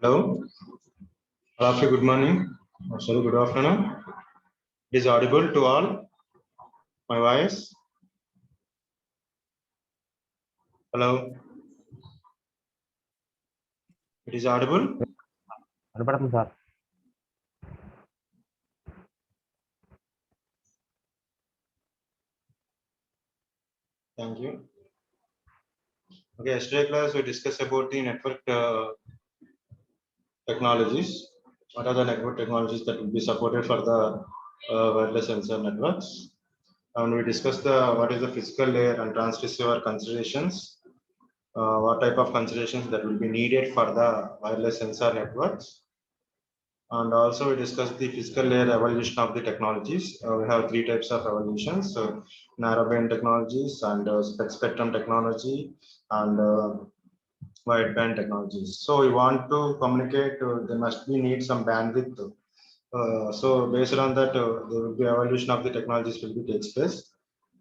Hello, all of you, good morning. Sorry, good afternoon. It is audible to all, my voice. Hello, it is audible. వినపడుతుంది sir. Thank you. Okay, yesterday class we discussed about the network technologies. What are the network technologies that will be supported for the wireless sensor networks? And we discussed what is the physical layer and transceiver considerations. What type of considerations that will be needed for the wireless sensor networks. And also we discussed the physical layer evolution of the technologies. We have three types of evolutions: narrowband technologies and spectrum technology and wideband technologies. So we want to communicate. There must be need some bandwidth. So based on that, there will be evolution of the technologies will be takes place.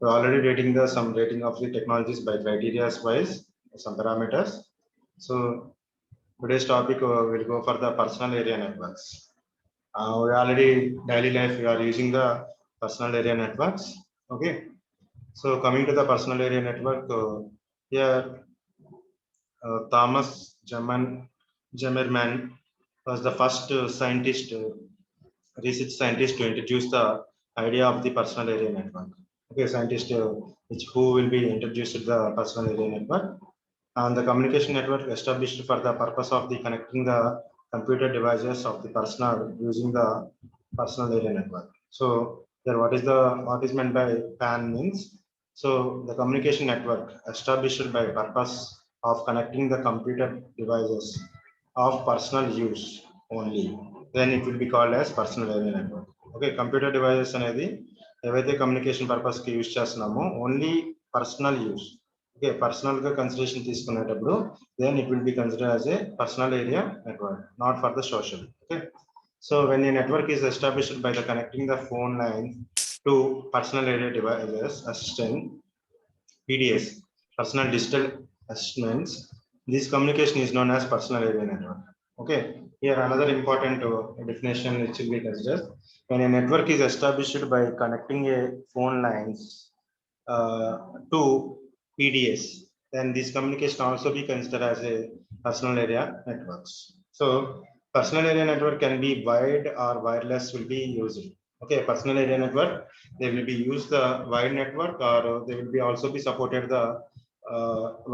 We're already rating some rating of the technologies by criteria wise, some parameters. So today's topic will go for the personal area networks. We already daily life we are using the personal area networks. Okay, so coming to the personal area network, here Thomas Zimmermann was the first scientist, research scientist to introduce the idea of the personal area network. Okay, scientist who will be introduced to the personal area network. And the communication network established for the purpose of the connecting the computer devices of the personal using the personal area network. So there, what is meant by PAN means? So the communication network established by purpose of connecting the computer devices of personal use only, then it will be called as personal area network. Okay, computer devices అనేది ఏవైతే communication purpose కి use చేస్తున్నామో only personal use. Okay, personal గా consideration తీసుకునేటప్పుడు then it will be considered as a personal area network, not for the social. Okay, so when a network is established by the connecting the phone line to personal area devices assistant PDS, personal digital assistants, this communication is known as personal area network. Okay, here another important definition which will be considered: when a network is established by connecting a phone lines to PDS, then this communication also be considered as a personal area networks. So personal area network can be wired or wireless will be used. Okay, personal area network, they will be used the wide network or they will be also be supported the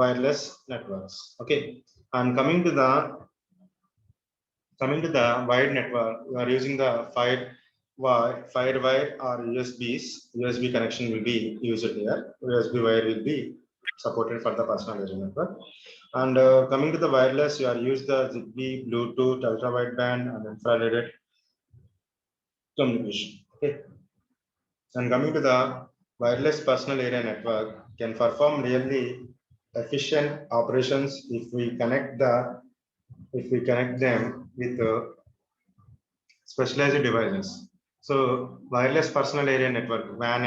wireless networks. Okay, and coming to the wide network, we are using the FireWire or USBs. USB connection will be used here. USB wire will be supported for the personal area network. And coming to the wireless, you are use the Zigbee, Bluetooth, ultra wideband, and infrared communication. Okay, and coming to the wireless personal area network, can perform really efficient operations if we connect them with specialized devices. So wireless personal area network WAN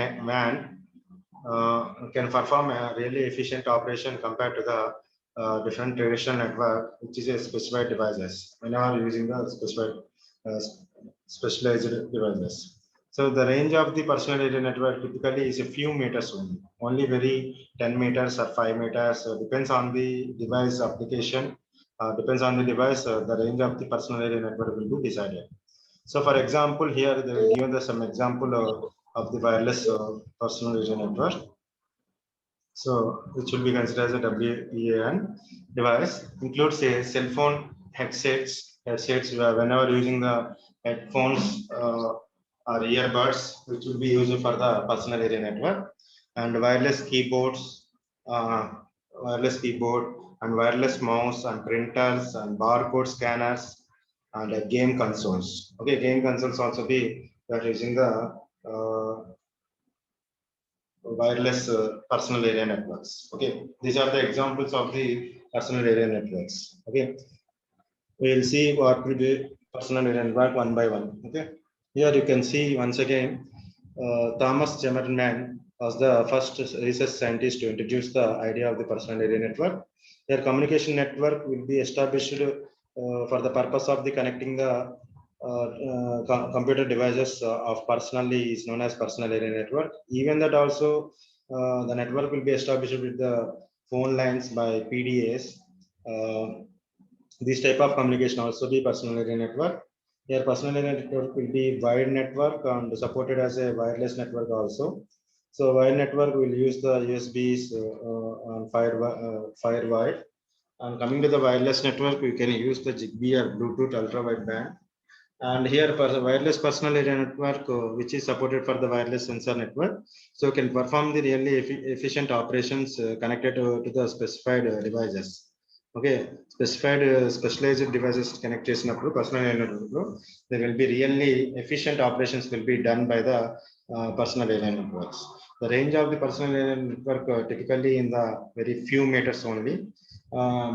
can perform a really efficient operation compared to the different traditional network, which is a specified devices. Whenever using the specialized devices. So the range of the personal area network typically is a few meters only very 10 meters or 5 meters. Depends on the device application. Depends on the device. The range of the personal area network will be decided. So for example, here they will give us some example of the wireless personal area network. So which will be considered as a WEAN device, includes a cell phone headsets whenever using the headphones or earbuds, which will be used for the personal area network, and wireless keyboard and wireless mouse and printers and barcode scanners and game consoles. Okay, game consoles also be that using the wireless personal area networks. Okay, these are the examples of the personal area networks. Okay, we will see what will be personal area network one by one. Okay, here you can see once again Thomas Zimmermann was the first research scientist to introduce the idea of the personal area network. Their communication network will be established for the purpose of the connecting the computer devices of personally is known as personal area network. Even that also the network will be established with the phone lines by PDAs. This type of communication also be personal area network. Here personal area network will be wired network and supported as a wireless network also. So wired network will use the USBs and FireWire. And coming to the wireless network, we can use the Zigbee or Bluetooth ultra wideband. And here for the wireless personal area network, which is supported for the wireless sensor network, so can perform the really efficient operations connected to the specified devices. Okay, specified specialized devices connected to personal area network. There will be really efficient operations will be done by the personal area networks. The range of the personal area network typically in the very few meters only.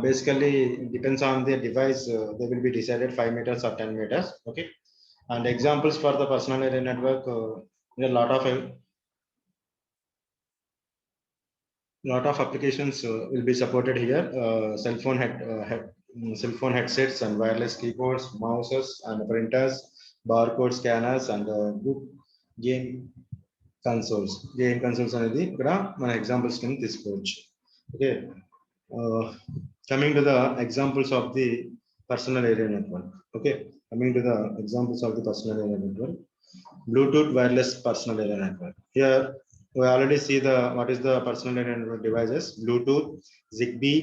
Basically it depends on the device, they will be decided 5 meters or 10 meters. Okay, and examples for the personal area network, there are lot of applications will be supported here. Cell phone headsets and wireless keyboards, mouses and printers, barcode scanners and game game consoles అనేది ఇక్కడ మన examples కింద తీసుకోవచ్చు. Okay, coming to the examples of the personal area network. Okay, coming to the examples of the personal area network. Bluetooth wireless personal area network. Here we already see the what is the personal area network devices: Bluetooth, Zigbee,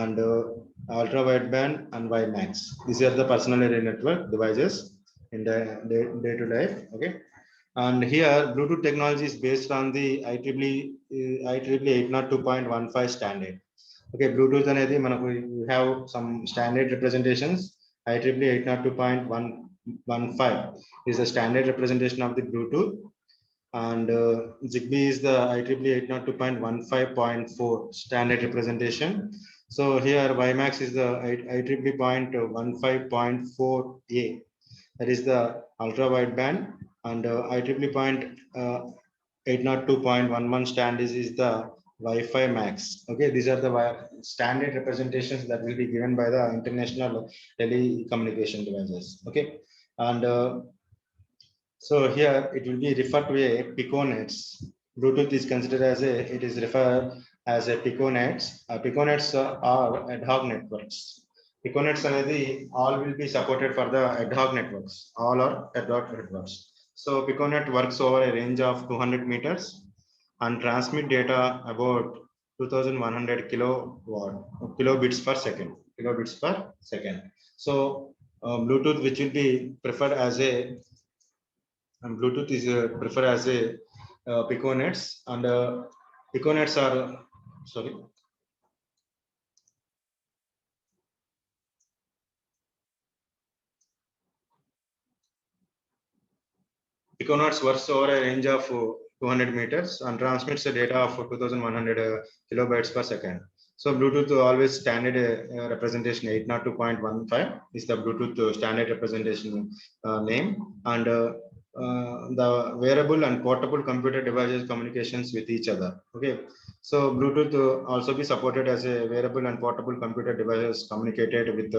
and ultra wideband and WiMAX. These are the personal area network devices in the day to life. Okay, and here Bluetooth technology is based on the IEEE 802.15 standard. Okay, Bluetooth అనేది మనకు we have some standard representations. IEEE 802.115 is the standard representation of the Bluetooth, and Zigbee is the IEEE 802.15.4 standard representation. So here WiMAX is the IEEE 0.15.4A, that is the ultra wideband, and IEEE 802.11 standard is the Wi-Fi Max. Okay, these are the standard representations that will be given by the international telecommunication devices. Okay, and so here it will be referred to a Piconets. Bluetooth is considered as it is referred as a Piconets. Piconets are ad hoc networks. Piconets అనేది all will be supported for the ad hoc networks. All are ad hoc networks. So Piconet works over a range of 200 meters and transmit data about 2100 kilobits per second. So Bluetooth, which will be preferred as a Bluetooth is preferred as a Piconets, and Piconets are sorry. Piconets works over a range of 200 meters and transmits the data of 2100 kilobytes per second. So Bluetooth always standard representation 802.15 is the Bluetooth standard representation name, and the wearable and portable computer devices communications with each other. Okay, so Bluetooth also be supported as a wearable and portable computer devices communicated with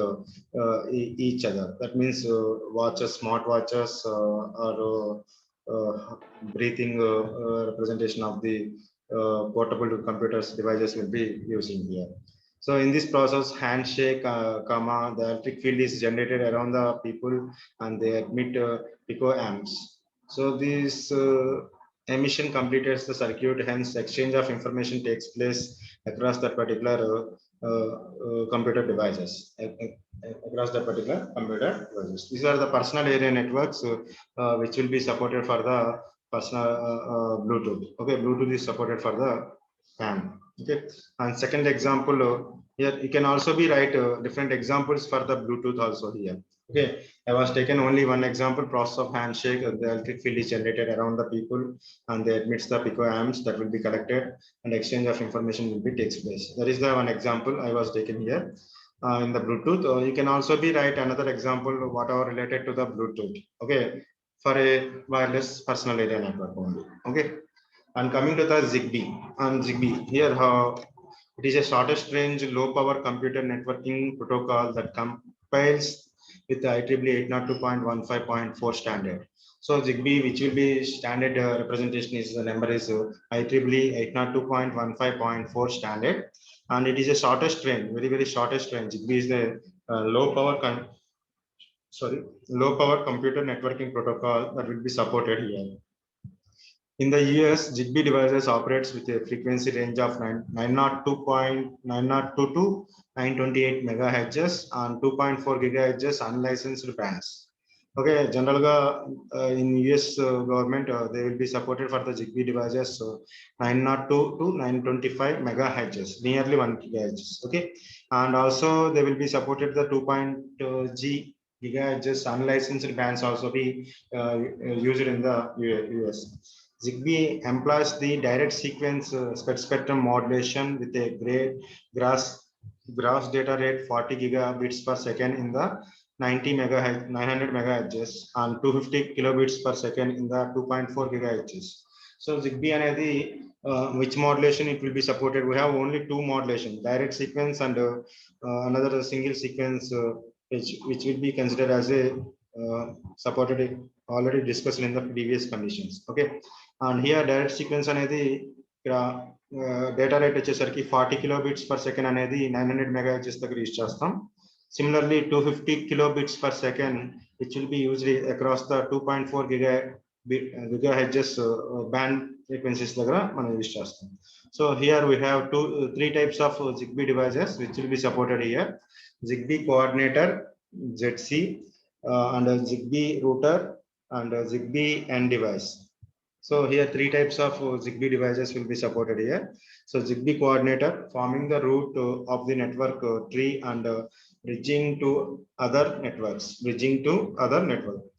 each other. That means watches, smart watches, or breathing representation of the portable computers devices will be using here. So in this process, handshake, the electric field is generated around the people and they emit picoamps. So this emission completes the circuit, hence exchange of information takes place across that particular computer devices. These are the personal area networks which will be supported for the personal Bluetooth. Okay, Bluetooth is supported for the PAN. Okay, and second example here you can also be write different examples for the Bluetooth also here. Okay, I was taken only one example: process of handshake. The electric field is generated around the people and they emits the picoamps that will be collected and exchange of information will be takes place. That is the one example I was taken here in the Bluetooth. You can also be write another example whatever related to the Bluetooth. Okay, for a wireless personal area network only. Okay, and coming to the Zigbee, and Zigbee here it is a shortest range low power computer networking protocol that compiles with the IEEE 802.15.4 standard. So ZigBee, which will be standard representation, is the number is IEEE 802.15.4 standard, and it is a shortest range, very shortest range. ZigBee is the low power computer networking protocol that will be supported here. In the US, ZigBee devices operates with a frequency range of 902.902 to 928 megahertz and 2.4 gigahertz unlicensed bands. Okay, in US government, they will be supported for the ZigBee devices, so 902 to 925 megahertz, nearly 1 gigahertz. Okay, and also they will be supported the 2.0 gigahertz unlicensed bands also be used in the US. ZigBee employs the direct sequence spectrum modulation with a great gross data rate 40 gigabits per second in the 90 megahertz, 900 megahertz and 250 kilobits per second in the 2.4 gigahertz. So ZigBee anedi which modulation it will be supported? We have only two modulation, direct sequence and another single sequence, which will be considered as a supported, already discussed in the previous conditions. Okay, and here direct sequence anedi data rate వచ్చేసరికి 40 kilobits per second అనేది 900 megahertz దగ్గర use చేస్తాం. Similarly, 250 kilobits per second, which will be used across the 2.4 gigahertz band frequencies దగ్గర మనం use చేస్తాం. So here we have three types of ZigBee devices which will be supported here: ZigBee coordinator ZC, and ZigBee router, and ZigBee end device. So here three types of ZigBee devices will be supported here. So ZigBee coordinator, forming the route of the network tree and bridging to other networks.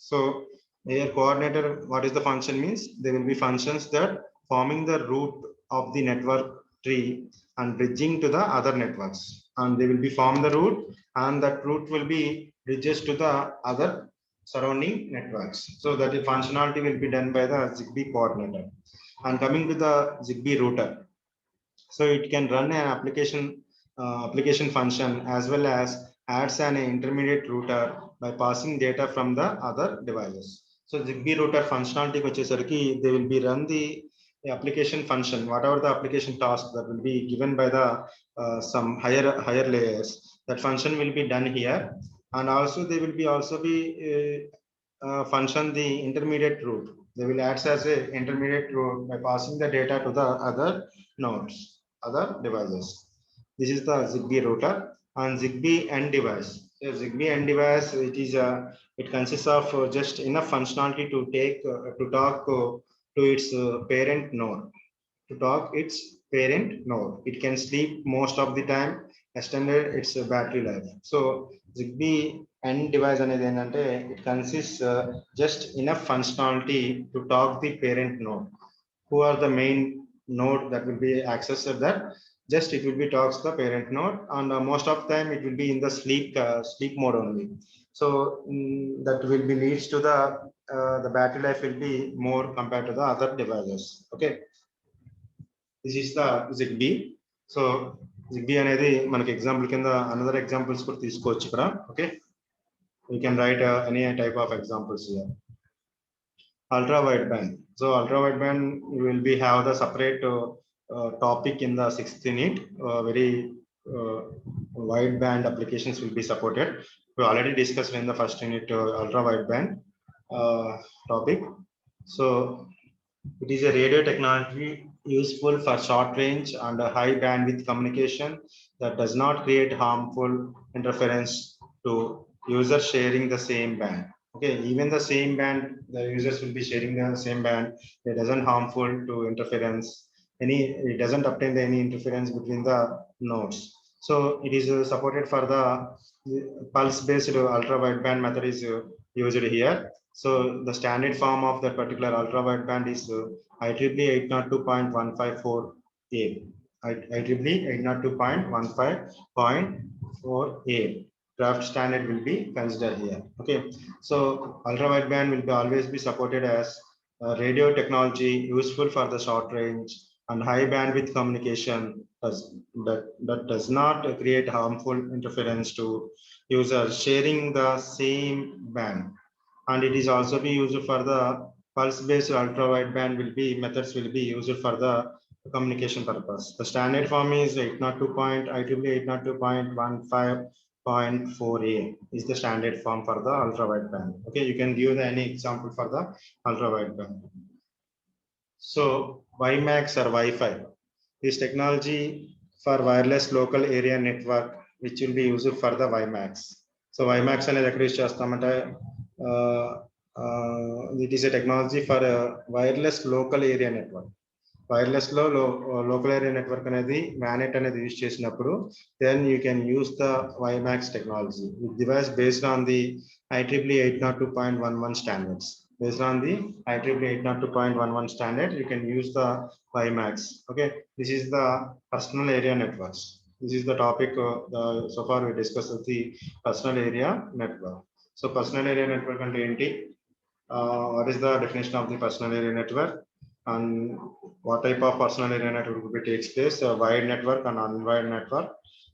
So here coordinator, what is the function means? There will be functions that forming the route of the network tree and bridging to the other networks. And they will be form the route, and that route will be bridges to the other surrounding networks. So that the functionality will be done by the ZigBee coordinator. And coming to the ZigBee router, so it can run an application function as well as adds an intermediate router by passing data from the other devices. So ZigBee router functionality vachesariki, they will be run the application function, whatever the application task that will be given by the some higher layers, that function will be done here. And also they will be function the intermediate route. They will act as a intermediate route by passing the data to the other nodes, other devices. This is the ZigBee router. And ZigBee end device. So ZigBee end device, it consists of just enough functionality to talk to its parent node. It can sleep most of the time, extended its battery life. So ZigBee end device అనేది ఏంటంటే it consists just enough functionality to talk the parent node. Who are the main node that will be accessed at that? Just it will be talks the parent node, and most of the time it will be in the sleep mode only. So that will be leads to the battery life will be more compared to the other devices. Okay, this is the ZigBee. So ZigBee అనేది మనకి example కింద another examples కూడా తీసుకోవచ్చు ఇక్కడ. Okay, we can write any type of examples here. Ultra wideband. So ultra wideband will be have the separate topic in the 6th unit. Very wideband applications will be supported. We already discussed in the first unit ultra wideband topic. So it is a radio technology useful for short range and high bandwidth communication that does not create harmful interference to users sharing the same band. Okay, even the same band, the users will be sharing the same band. It doesn't harmful to interference. It doesn't obtain any interference between the nodes. So it is supported for the pulse-based ultra wideband method is used here. So the standard form of that particular ultra wideband is IEEE 802.154A. IEEE 802.15.4A. Draft standard will be considered here. Okay, so ultra wideband will be always be supported as radio technology useful for the short range and high bandwidth communication that does not create harmful interference to users sharing the same band. And it is also be used for the pulse-based ultra-wideband methods will be used for the communication purpose. The standard form is 802.IEEE 802.15.4a is the standard form for the ultra-wideband. Okay, you can give any example for the ultra-wideband. So WiMAX or Wi-Fi is technology for wireless local area network, which will be used for the WiMAX. So WiMAX అనేది ఎక్కడ use చేస్తామంటే it is a technology for a wireless local area network. Wireless లో local area network అనేది MANET అనేది use చేసినప్పుడు then you can use the WiMAX technology with device based on the IEEE 802.11 standards. Based on the IEEE 802.11 standard, you can use the WiMAX. Okay, this is the personal area networks. This is the topic. So far we discussed the personal area network. So personal area network and enti, what is the definition of the personal area network and what type of personal area network takes place? A wired network and unwired network.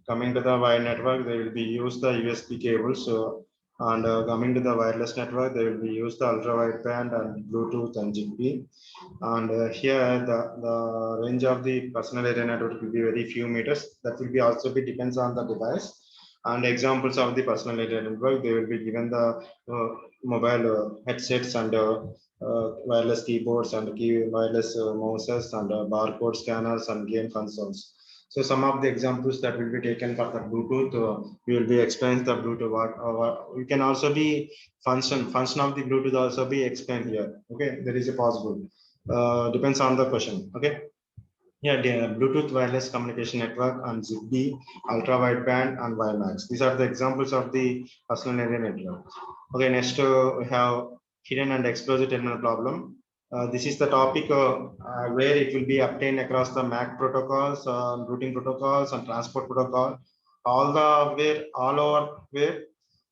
Coming to the wired network, they will be used the USB cables. And coming to the wireless network, they will be used the ultra wideband and Bluetooth and Zigbee. And here the range of the personal area network will be very few meters. That will be also be depends on the device. And examples of the personal area network, they will be given the mobile headsets and wireless keyboards and wireless mouses and barcode scanners and game consoles. So some of the examples that will be taken for the Bluetooth, we will be explained the Bluetooth. We can also be function of the Bluetooth also be explained here. Okay, there is a possible. Depends on the question. Okay. Yeah, the Bluetooth wireless communication network and Zigbee, ultra wideband and WiMAX. These are the examples of the personal area network. Okay, next we have hidden and explosive terminal problem. This is the topic where it will be obtained across the MAC protocols, routing protocols, and transport protocol. All over where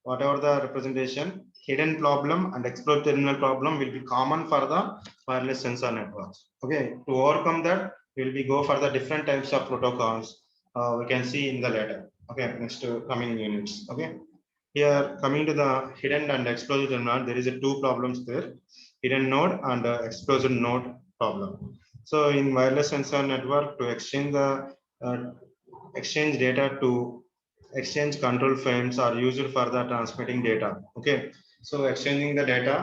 whatever the representation, hidden problem and explosive terminal problem will be common for the wireless sensor networks. Okay, to overcome that, we'll be go for the different types of protocols. We can see in the later. Okay, next coming units. Okay, here coming to the hidden and explosive terminal, there is a two problems there: hidden node and explosive node problem. So in wireless sensor network, to exchange the exchange data to exchange control frames are used for the transmitting data. Okay, so exchanging the data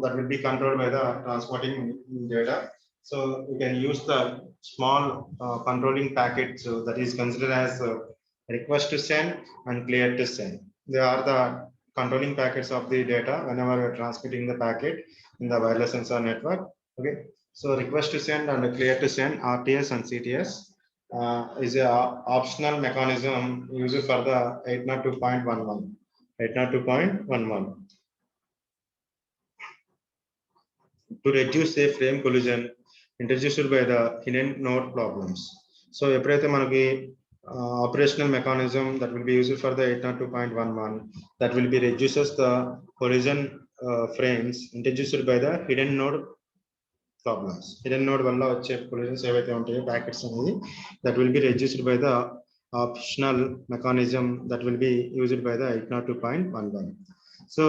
that will be controlled by the transporting data. So you can use the small controlling packets that is considered as request to send and clear to send. They are the controlling packets of the data whenever you're transmitting the packet in the wireless sensor network. Okay, so request to send and clear to send, RTS and CTS, is a optional mechanism used for the 802.11. 802.11. To reduce a frame collision introduced by the hidden node problems. So ఎప్పుడైతే మనకి operational mechanism that will be used for the 802.11 that will be reduces the collision frames introduced by the hidden node problems. Hidden node వల్ల వచ్చే collisions ఏవైతే ఉంటాయో packets అనేది that will be reduced by the optional mechanism that will be used by the 802.11. So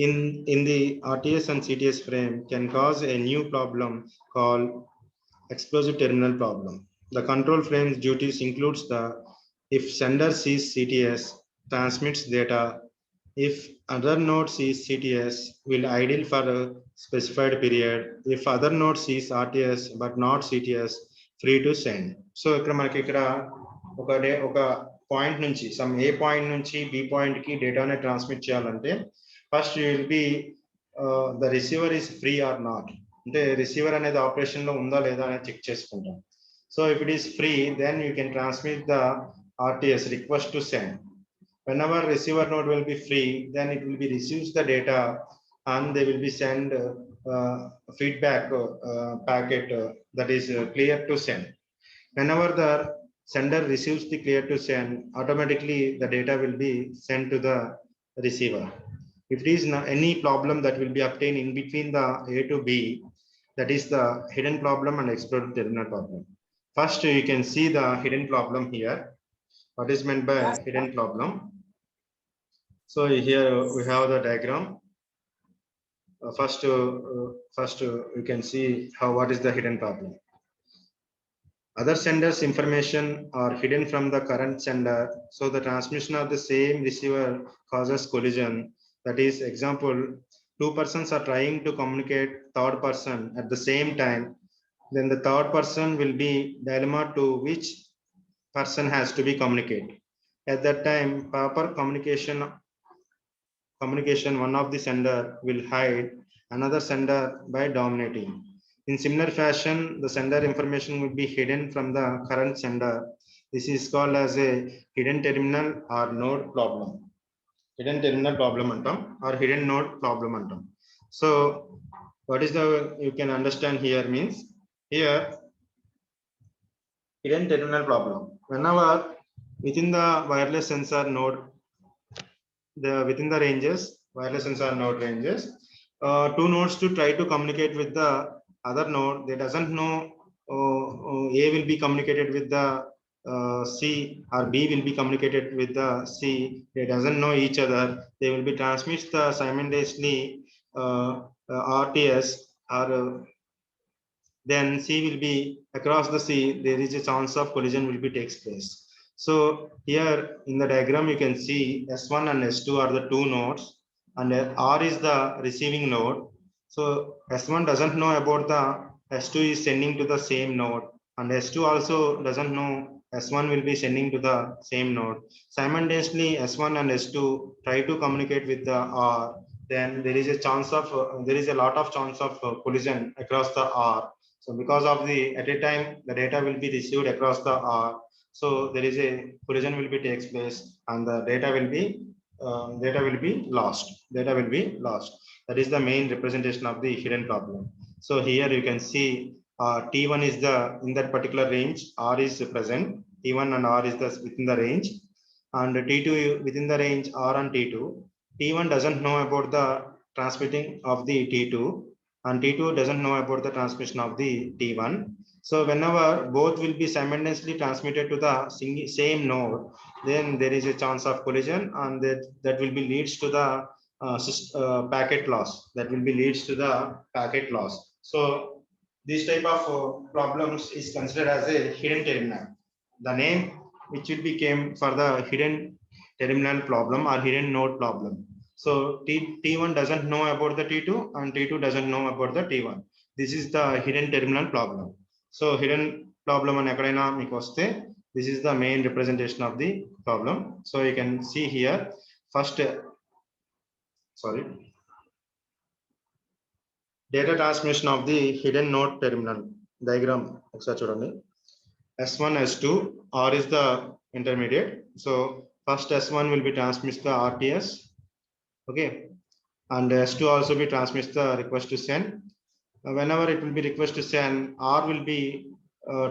in the RTS and CTS frame can cause a new problem called explosive terminal problem. The control frame's duties includes the if sender sees CTS, transmits data. If other node sees CTS, will idle for a specified period. If other node sees RTS but not CTS, free to send. So ఇక్కడ మనకి ఇక్కడ ఒక point నుంచి some A point నుంచి B point కి డేటాని transmit చేయాలంటే first you will be the receiver is free or not, అంటే రిసీవర్ అనేది ఆపరేషన్ లో ఉందా లేదా అనేది చెక్ చేసుకుంటాం. So if it is free then you can transmit the RTS request to send. Whenever receiver node will be free, then it will be receives the data and they will be send feedback packet that is clear to send. Whenever the sender receives the clear to send, automatically the data will be sent to the receiver. If it is any problem that will be obtained in between the A to B, That is the hidden problem and explored terminal problem. First, you can see the hidden problem here. What is meant by hidden problem? So here we have the diagram. First, you can see what is the hidden problem. Other senders' information are hidden from the current sender, so the transmission of the same receiver causes collision. That is, example, two persons are trying to communicate third person at the same time. Then the third person will be dilemma to which person has to be communicated. At that time, proper communication, one of the sender will hide another sender by dominating. In similar fashion, the sender information will be hidden from the current sender. This is called as a hidden terminal or node problem. Hidden terminal problem or hidden node problem. So what is the, you can understand here means, here hidden terminal problem. Whenever within the wireless sensor node, within the ranges, wireless sensor node ranges, two nodes to try to communicate with the other node, they doesn't know A will be communicated with the C, or B will be communicated with the C. They doesn't know each other. They will be transmit the simultaneously RTS, or then C will be across the C. There is a chance of collision will be takes place. So here in the diagram, you can see S1 and S2 are the two nodes, and R is the receiving node. So S1 doesn't know about the S2 is sending to the same node, and S2 also doesn't know S1 will be sending to the same node. Simultaneously, S1 and S2 try to communicate with the R. Then there is a chance of there is a lot of chance of collision across the R. So because of the, at a time, the data will be received across the R. So there is a collision will be takes place, and the data will be lost. Data will be lost. That is the main representation of the hidden problem. So here you can see T1 is the, in that particular range, R is present. T1 and R is the within the range, and T2 within the range R and T2. T1 doesn't know about the transmitting of the T2, and T2 doesn't know about the transmission of the T1. So whenever both will be simultaneously transmitted to the same node, then there is a chance of collision, and that will be leads to the packet loss. That will be leads to the packet loss. So this type of problems is considered as a hidden terminal. The name which will became for the hidden terminal problem or hidden node problem. So T1 doesn't know about the T2, and T2 doesn't know about the T1. This is the hidden terminal problem. So hidden problem and ekkadaina meeku vaste, this is the main representation of the problem. So you can see here, first, data transmission of the hidden node terminal diagram. S1, S2, R is the intermediate. So first S1 will be transmit the RTS. Okay, and S2 also be transmits the request to send. Whenever it will be request to send, R will be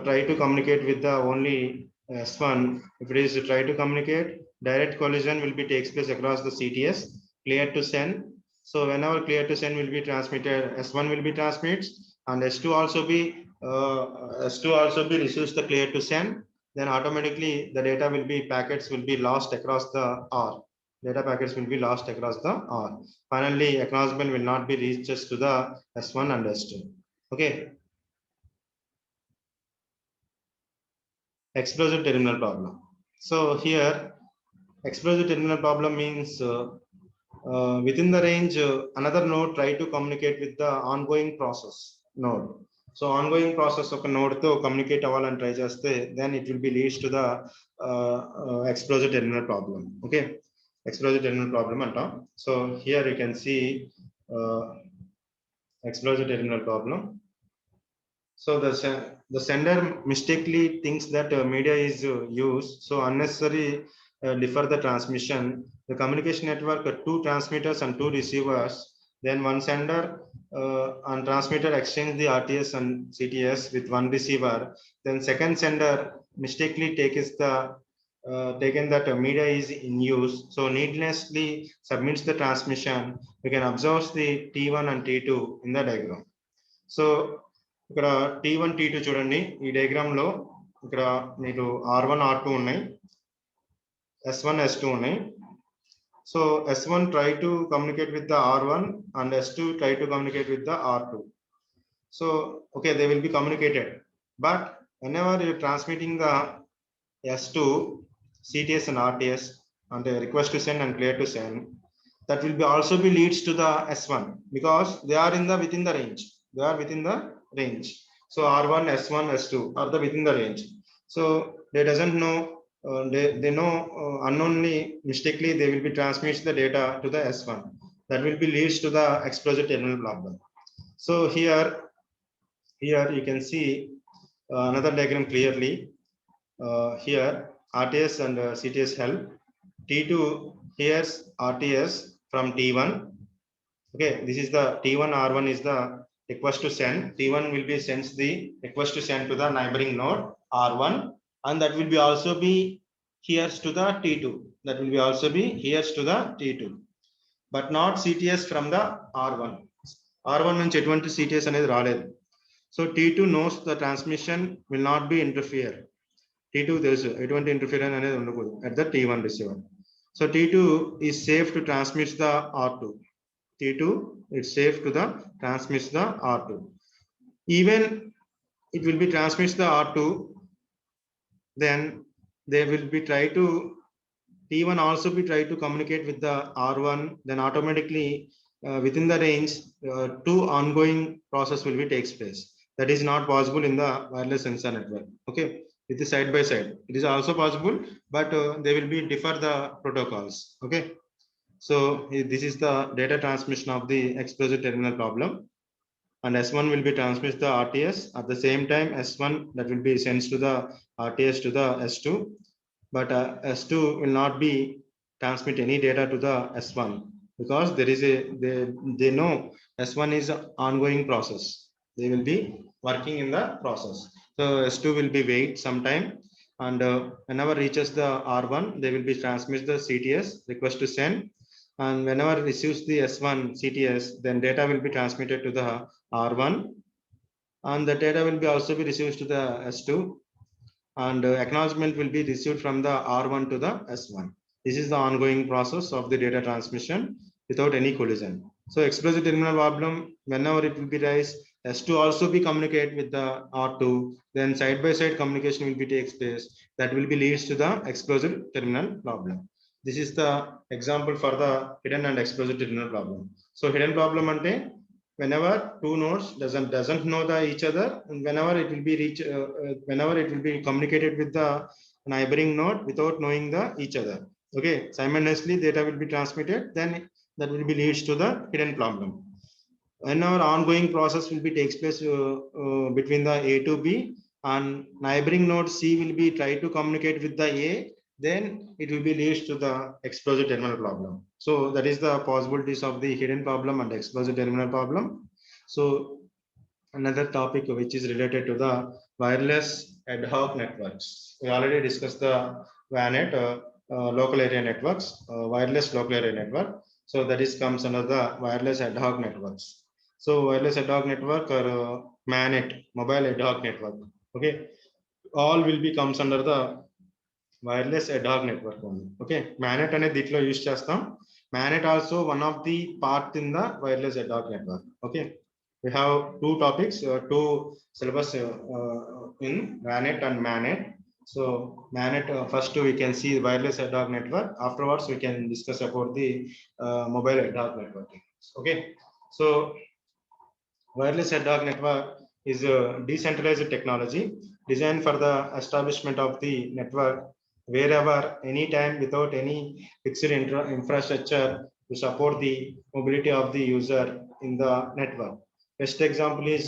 try to communicate with the only S1. If it is to try to communicate, direct collision will be takes place across the CTS, clear to send. So whenever clear to send will be transmitted, S1 will be transmits, and S2 also be receives the clear to send. Then automatically the data will be, packets will be lost across the R. Data packets will be lost across the R. Finally, acknowledgement will not be reached to the S1 and S2. Okay. Explosive terminal problem. So here, explosive terminal problem means within the range, another node try to communicate with the ongoing process node. So ongoing process of a node to communicate and try just then it will be leads to the explosive terminal problem. Okay. Explosive terminal problem. So here you can see explosive terminal problem. So the sender mistakenly thinks that media is used, so unnecessary defer the transmission. The communication network, two transmitters and two receivers. Then one sender and transmitter exchange the RTS and CTS with one receiver. Then second sender mistakenly takes the taken that media is in use, so needlessly submits the transmission. We can observe the T1 and T2 in the diagram. So ఇక్కడ T1 T2 చూడండి, ఈ diagram లో ఇక్కడ మీకు R1 R2 ఉన్నాయి, S1 S2 ఉన్నాయి. So S1 try to communicate with the R1 and S2 try to communicate with the R2. So okay, they will be communicated, but whenever you're transmitting the S2 CTS and RTS and the request to send and clear to send, that will be also be leads to the S1 because they are in the within the range. They are within the range. So R1, S1, S2 are the within the range. So they doesn't know, they know unknowingly, mistakenly they will be transmits the data to the S1. That will be leads to the explosive terminal problem. So here you can see another diagram clearly. Here RTS and CTS help. T2 hears RTS from T1. Okay, this is the T1 R1 is the request to send. T1 will be sends the request to send to the neighboring node R1, and that will be also be hears to the T2. That will be also be hears to the T2, but not CTS from the R1. R1 నుంచి ఎటువంటి CTS అనేది రాలేదు. So T2 knows the transmission will not be interfere. T2 తెలుసు ఎటువంటి interference అనేది ఉండకూడదు at the T1 receiver. So T2 is safe to transmit the R2. T2 is safe to the transmit the R2. Even it will be transmits the R2, then they will be try to T1 also be try to communicate with the R1, then automatically within the range two ongoing process will be takes place. That is not possible in the wireless sensor network. Okay, it is side by side. It is also possible, but they will be differ the protocols. Okay, so this is the data transmission of the explosive terminal problem, and S1 will be transmit the RTS at the same time. S1 that will be sends to the RTS to the S2, but S2 will not be transmit any data to the S1 because there is a they know S1 is an ongoing process. They will be working in the process. So S2 will be wait some time, and whenever reaches the R1, they will be transmit the CTS request to send, and whenever receives the S1 CTS, then data will be transmitted to the R1, and the data will be also be received to the S2, and acknowledgement will be received from the R1 to the S1. This is the ongoing process of the data transmission without any collision. So explosive terminal problem, whenever it will be raised, S2 also be communicate with the R2, then side by side communication will be takes place. That will be leads to the explosive terminal problem. This is the example for the hidden and explosive terminal problem. So hidden problem ante whenever two nodes doesn't know the each other, and whenever it will be whenever it will be communicated with the neighboring node without knowing the each other. Okay, simultaneously data will be transmitted, then that will be leads to the hidden problem. Whenever ongoing process will be takes place between the A to B, and neighboring node C will be try to communicate with the A, then it will be leads to the explosive terminal problem. So that is the possibilities of the hidden problem and explosive terminal problem. So another topic which is related to the wireless ad hoc networks. We already discussed the WANET, local area networks, wireless local area network. So that is comes under the wireless ad hoc networks. So wireless ad hoc network or MANET, mobile ad hoc network. Okay, all will be comes under the wireless ad hoc network only. Okay, MANET అనేది దీంట్లో use చేస్తాం. MANET also one of the part in the wireless ad hoc network. Okay, we have two topics, two syllabus in WANET and MANET. So MANET, first we can see wireless ad hoc network. Afterwards we can discuss about the mobile ad hoc network. Okay, so wireless ad hoc network is a decentralized technology designed for the establishment of the network wherever, anytime, without any fixed infrastructure to support the mobility of the user in the network. Best example is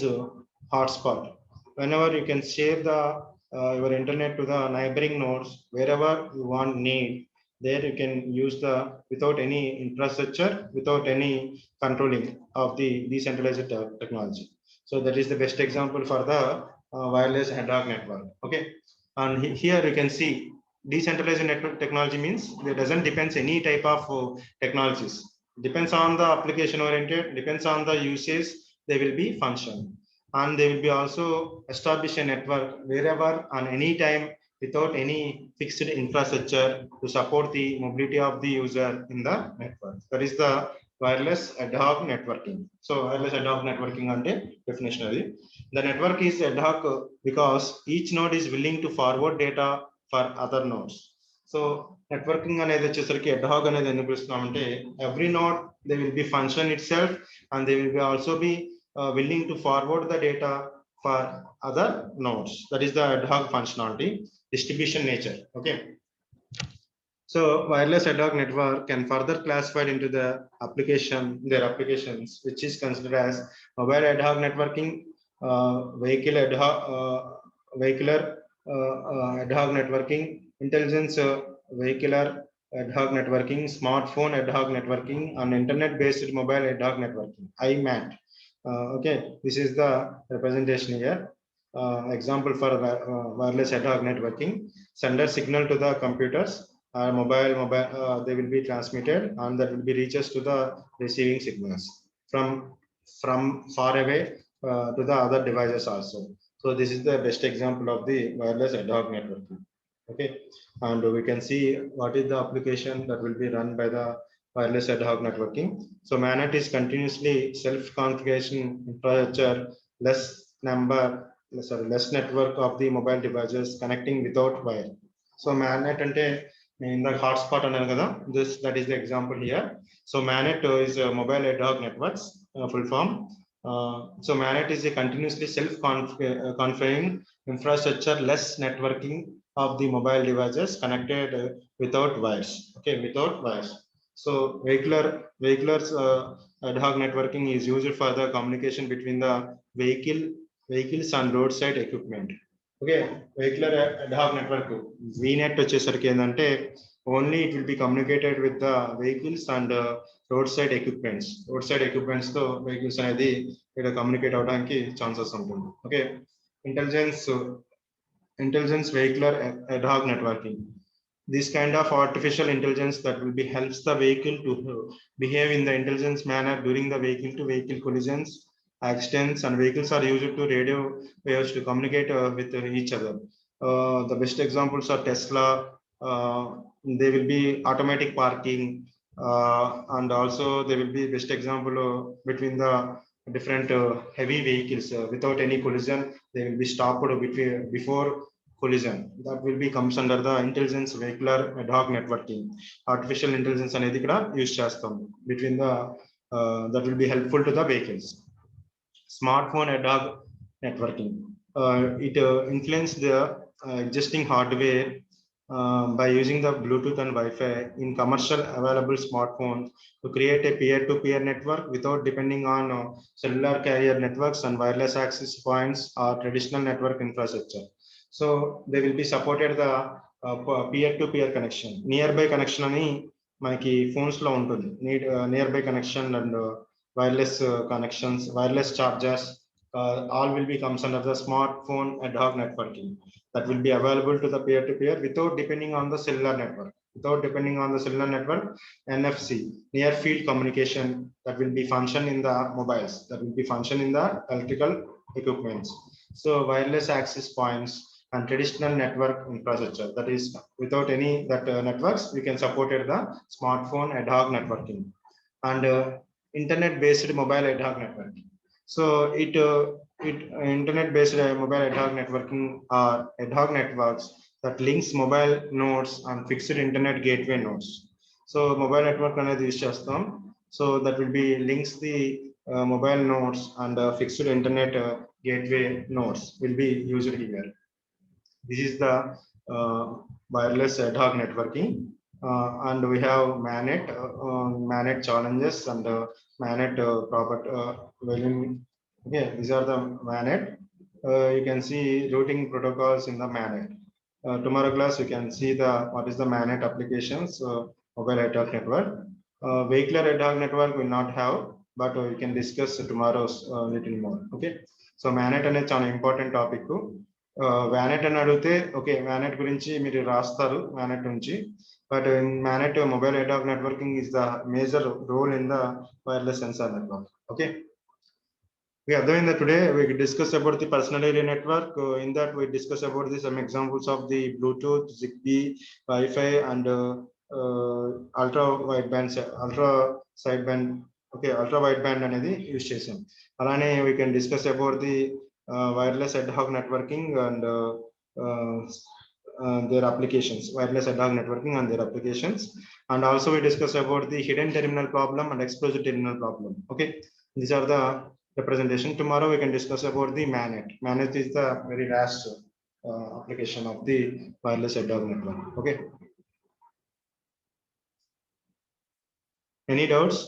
hotspot. Whenever you can share the your internet to the neighboring nodes wherever you want need, there you can use the without any infrastructure, without any controlling of the decentralized technology. So that is the best example for the wireless ad hoc network. Okay, and here you can see decentralized network technology means it doesn't depends any type of technologies, depends on the application oriented, depends on the usage, they will be function. and they will be also establish a network wherever on any time without any fixed infrastructure to support the mobility of the user in the network. That is the wireless ad hoc networking. So wireless ad hoc networking ante definition adi. The network is ad hoc because each node is willing to forward data for other nodes. So networking అనేది వచ్చేసరికి ad hoc అనేది ఎందుకు పిలుస్తున్నామంటే every node they will be function itself and they will be also be willing to forward the data for other nodes. That is the ad hoc functionality, distribution nature. Okay. So wireless ad hoc network can further classified into the application, their applications, which is considered as mobile ad hoc networking, vehicle ad hoc, vehicular ad hoc networking, intelligence vehicular ad hoc networking, smartphone ad hoc networking, and internet-based mobile ad hoc networking, IMAT. Okay, this is the representation here. Example for wireless ad hoc networking: sender signal to the computers, mobile they will be transmitted, and that will be reaches to the receiving signals from far away to the other devices also. So this is the best example of the wireless ad hoc networking. Okay, and we can see what is the application that will be run by the wireless ad hoc networking. So MANET is continuously self-configuration infrastructure, less network of the mobile devices connecting without wire. So MANET ante in the hotspot అన్నాను కదా, that is the example here. So MANET is mobile ad hoc networks, full form. So MANET is a continuously self-configuring infrastructure, less networking of the mobile devices connected without wires. Okay, without wires. So vehicular ad hoc networking is used for the communication between the vehicles and roadside equipment. Okay, vehicular ad hoc network VNet వచ్చేసరికి ఏంటంటే only it will be communicated with the vehicles and roadside equipments. Roadside equipments తో vehicles అనేది ఇక్కడ communicate అవడానికి chances ఉంటుంది. Okay, intelligence vehicular ad hoc networking. This kind of artificial intelligence that will be helps the vehicle to behave in the intelligence manner during the vehicle to vehicle collisions, accidents, and vehicles are used to radio waves to communicate with each other. The best examples are Tesla. They will be automatic parking, and also they will be best example between the different heavy vehicles without any collision. They will be stopped before collision. That will be comes under the intelligence vehicular ad hoc networking. Artificial intelligence అనేది ఇక్కడ use చేస్తాం between the that will be helpful to the vehicles. Smartphone ad hoc networking. It influences the existing hardware by using the Bluetooth and Wi-Fi in commercial available smartphones to create a peer-to-peer network without depending on cellular carrier networks and wireless access points or traditional network infrastructure. So they will be supported the peer-to-peer connection. Nearby connection ani manaki phones lo untundi. Need nearby connection and wireless connections, wireless chargers, all will be comes under the smartphone ad hoc networking. That will be available to the peer-to-peer without depending on the cellular network. Without depending on the cellular network, NFC, near field communication, that will be function in the mobiles, that will be function in the electrical equipments. So wireless access points and traditional network infrastructure, that is without any that networks, we can support the smartphone ad hoc networking. And internet-based mobile ad hoc networking. So it internet-based mobile ad hoc networking are ad hoc networks that links mobile nodes and fixed internet gateway nodes. So mobile network అనేది use చేస్తాం. So that will be links the mobile nodes and fixed internet gateway nodes will be used here. This is the wireless ad hoc networking. And we have MANET challenges and MANET okay, these are the MANET. You can see routing protocols in the MANET. Tomorrow class you can see the what is the MANET applications, mobile ad hoc network. Vehicular ad hoc network will not have, but we can discuss tomorrow's little more. Okay, so MANET అనేది చాలా important topic. వానెట్ అని అడిగితే okay వానెట్ గురించి మీరు రాస్తారు వానెట్ నుంచి, but MANET mobile ad hoc networking is the major role in the wireless sensor network. Okay, Okay, other than today we discuss about the personal area network. In that we discuss about some examples of the Bluetooth, Zigbee, Wi-Fi, and ultra wideband, ultra sideband. Okay, ultra wideband అనేది use చేసాం. అలానే we can discuss about the wireless ad hoc networking and their applications, wireless ad hoc networking and their applications, and also we discuss about the hidden terminal problem and exposed terminal problem. Okay, these are the representation. Tomorrow we can discuss about the MANET. MANET is the very vast application of the wireless ad hoc network. Okay. Any doubts?